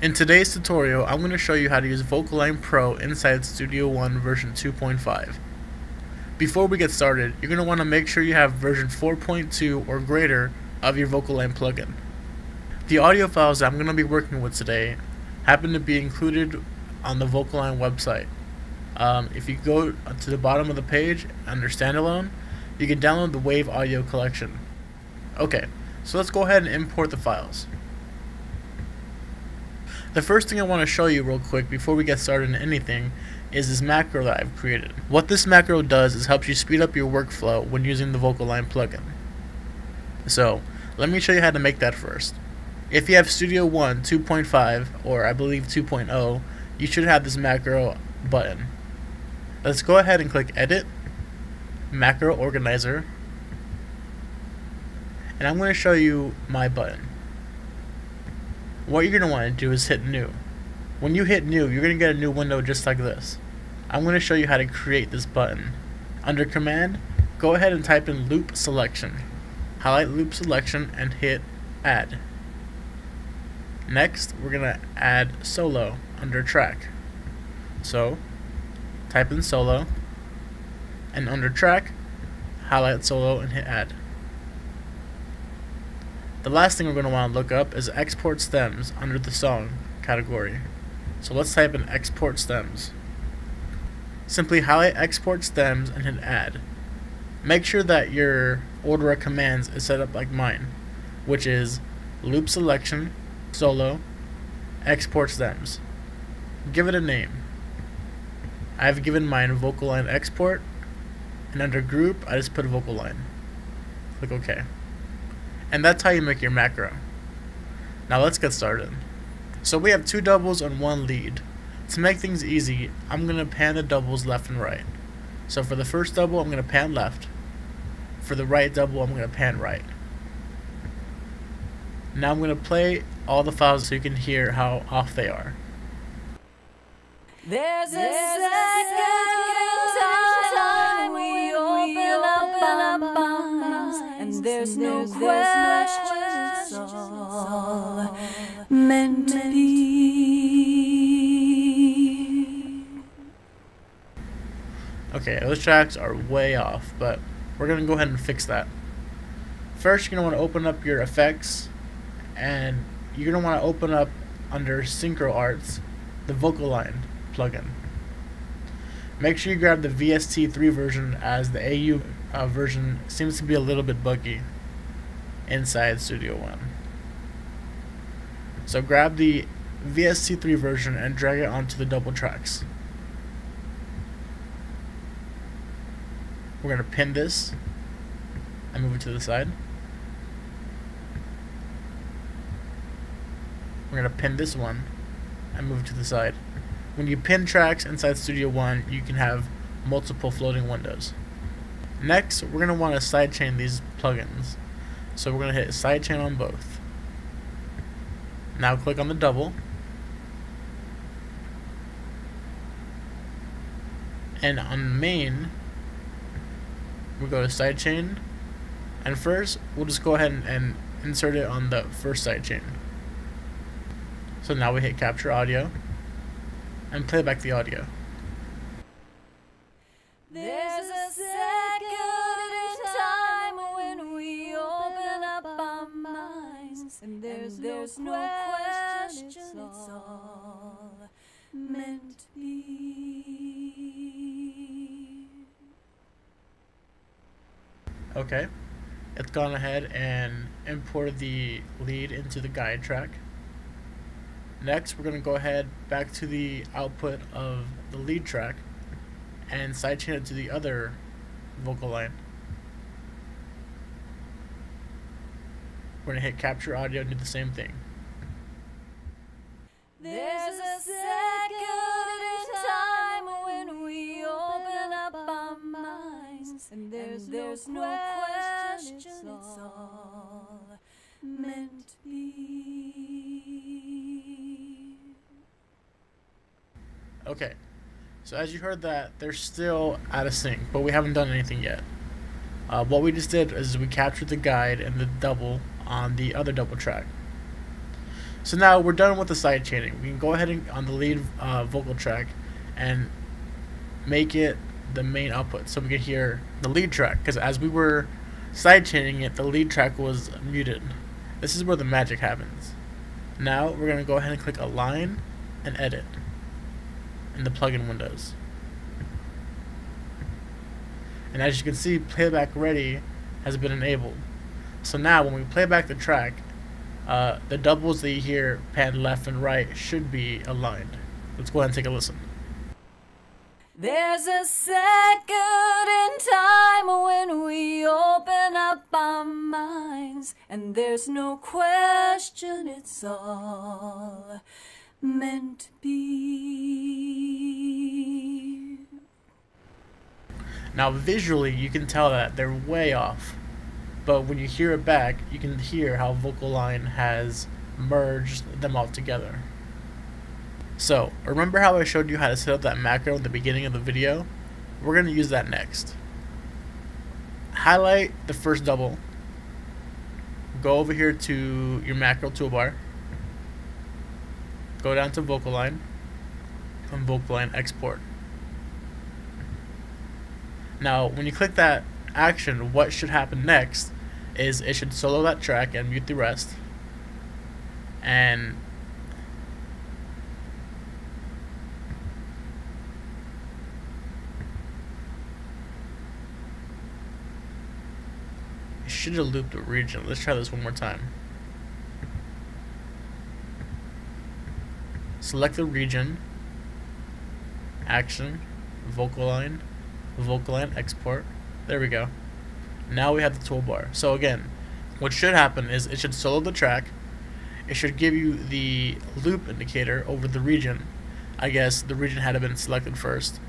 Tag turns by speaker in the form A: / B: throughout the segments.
A: In today's tutorial, I'm going to show you how to use Vocalign Pro inside Studio One version 2.5. Before we get started, you're going to want to make sure you have version 4.2 or greater of your Vocalign plugin. The audio files that I'm going to be working with today happen to be included on the Vocalign website. If you go to the bottom of the page under Standalone, you can download the WAV audio collection. Okay, so let's go ahead and import the files. The first thing I want to show you real quick before we get started in anything is this macro that I've created. What this macro does is helps you speed up your workflow when using the Vocalign plugin. So let me show you how to make that first. If you have Studio One 2.5 or I believe 2.0, you should have this macro button. Let's go ahead and click Edit, Macro Organizer, and I'm going to show you my button. What you're going to want to do is hit New. When you hit New, you're going to get a new window just like this. I'm going to show you how to create this button. Under Command, go ahead and type in Loop Selection. Highlight Loop Selection and hit Add. Next, we're going to add Solo under Track. So, type in Solo, and under Track, highlight Solo and hit Add. The last thing we're going to want to look up is Export Stems under the Song category. So let's type in Export Stems. Simply highlight Export Stems and hit Add. Make sure that your order of commands is set up like mine, which is Loop Selection, Solo, Export Stems. Give it a name. I have given mine Vocalign Export, and under Group I just put Vocalign. Click OK. And that's how you make your macro. Now let's get started. So we have two doubles and one lead. To make things easy, I'm going to pan the doubles left and right. So for the first double, I'm going to pan left. For the right double, I'm going to pan right. Now I'm going to play all the files so you can hear how off they are.
B: There's a second time we open up our minds, and there's no question, it's all meant to be.
A: Okay, those tracks are way off, but we're going to go ahead and fix that. First, you're going to want to open up your effects, and you're going to want to open up under Synchro Arts the Vocalign plugin. Make sure you grab the VST3 version, as the AU version seems to be a little bit buggy inside Studio One. So grab the VST3 version and drag it onto the double tracks. We're going to pin this and move it to the side. We're going to pin this one and move it to the side. When you pin tracks inside Studio One, you can have multiple floating windows. Next, we're going to want to sidechain these plugins. So we're going to hit sidechain on both. Now click on the double. And on main, we'll go to sidechain. And first, we'll just go ahead and insert it on the first sidechain. So now we hit Capture Audio and play back the audio.
B: There's a second time when we open up our minds, and there's no question, it's all meant to be.
A: Okay, it's gone ahead and imported the lead into the guide track. Next, we're going to go ahead back to the output of the lead track and sidechain it to the other vocal line. We're going to hit Capture Audio and do the same thing.
B: There's a second time when we open up our minds, and there's no question, it's all meant to be.
A: Okay, so as you heard that, they're still out of sync, but we haven't done anything yet. What we just did is we captured the guide and the double on the other double track. So now we're done with the side chaining. We can go ahead and on the lead vocal track and make it the main output so we can hear the lead track, because as we were side chaining it, the lead track was muted. This is where the magic happens. Now we're going to go ahead and click Align and Edit in the plugin windows. And as you can see, Playback Ready has been enabled. So now when we play back the track, the doubles that you hear panned left and right should be aligned. Let's go ahead and take a listen.
B: There's a second in time when we open up our minds, and there's no question it's all meant to be.
A: Now visually you can tell that they're way off, but when you hear it back you can hear how Vocalign has merged them all together. So, remember how I showed you how to set up that macro at the beginning of the video? We're going to use that next. Highlight the first double. Go over here to your macro toolbar. Go down to Vocalign and Vocalign Export. Now, when you click that action, what should happen next is it should solo that track and mute the rest. And should have looped the region. Let's try this one more time. Select the region, action, Vocalign, Vocalign export. There we go. Now we have the toolbar. So again, what should happen is it should solo the track. It should give you the loop indicator over the region. I guess the region had to been selected first.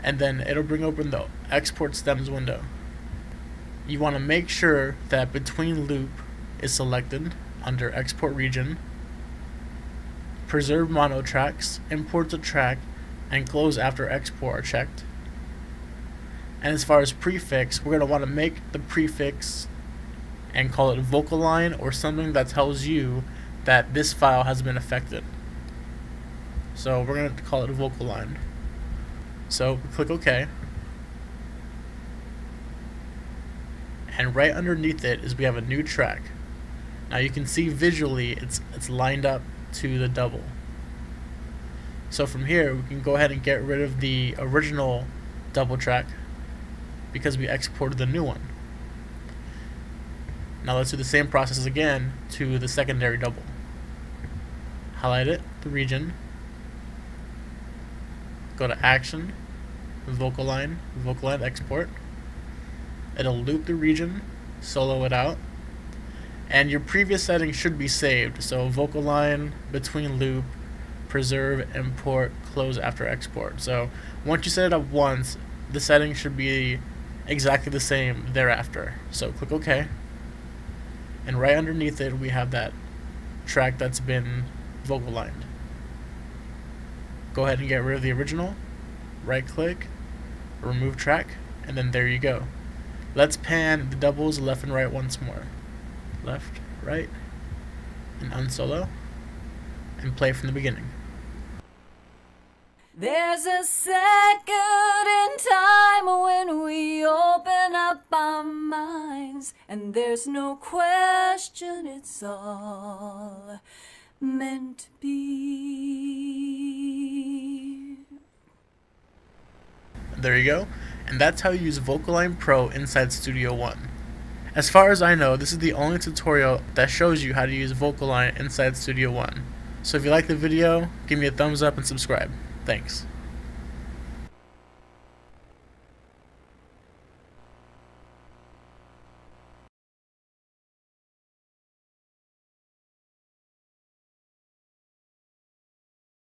A: And then it'll bring open the export stems window. You want to make sure that between loop is selected under export region, preserve mono tracks, import the track, and close after export are checked. And as far as prefix, we're going to want to make the prefix and call it Vocalign or something that tells you that this file has been affected. So we're going to call it Vocalign. So click OK. And right underneath it is we have a new track. Now you can see visually it's lined up to the double. So from here we can go ahead and get rid of the original double track because we exported the new one. Now let's do the same process again to the secondary double. Highlight it, the region, go to Action, Vocalign, Vocalign Export. It'll loop the region, solo it out, and your previous settings should be saved. So Vocalign, between loop, preserve, import, close after export. So once you set it up once, the settings should be exactly the same thereafter. So click OK, and right underneath it we have that track that's been Vocaligned. Go ahead and get rid of the original, right click, remove track, and then there you go. Let's pan the doubles left and right once more. Left, right, and unsolo, and play from the beginning.
B: There's a second in time when we open up our minds, and there's no question it's all meant to be.
A: There you go. And that's how you use Vocalign Pro inside Studio One. As far as I know, this is the only tutorial that shows you how to use Vocalign inside Studio One. So if you like the video, give me a thumbs up and subscribe. Thanks.